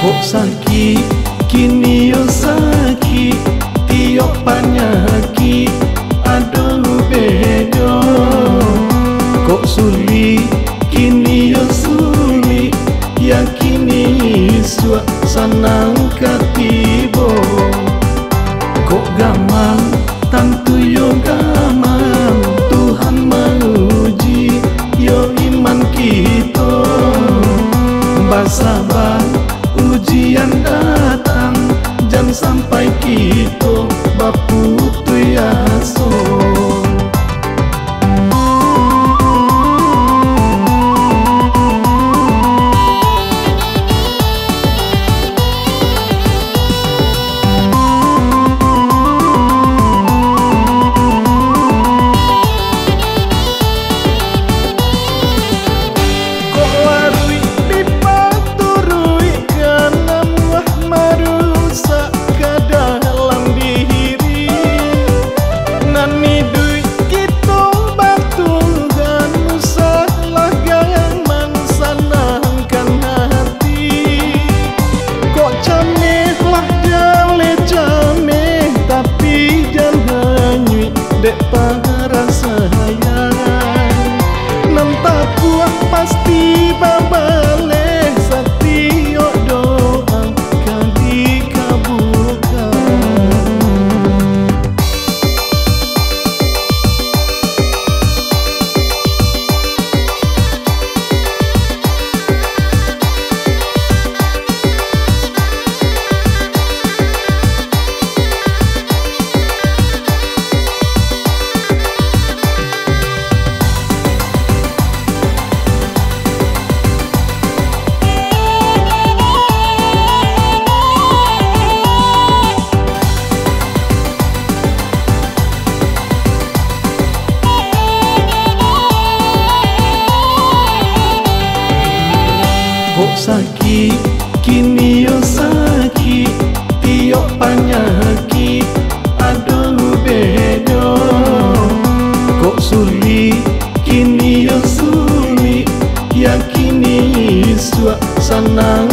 Kok sakit, kini yo sakit, tiok penyakit, aduh bedo. Kok sulit, kini yo sulit, yakini suasana katibo. Kok gaman, tentu yo gaman, Tuhan menguji yo iman kita. Bersabar, ujian datang, jangan sampai kita berputus asa. Dek para sayang, nam tak puas pasti babale, setiap doa kan dikabulkan. Kok sakit, kini yo sakit, tiok penyakit, aduh bedo. Kok sulit, kini yo sulit, yakini suasana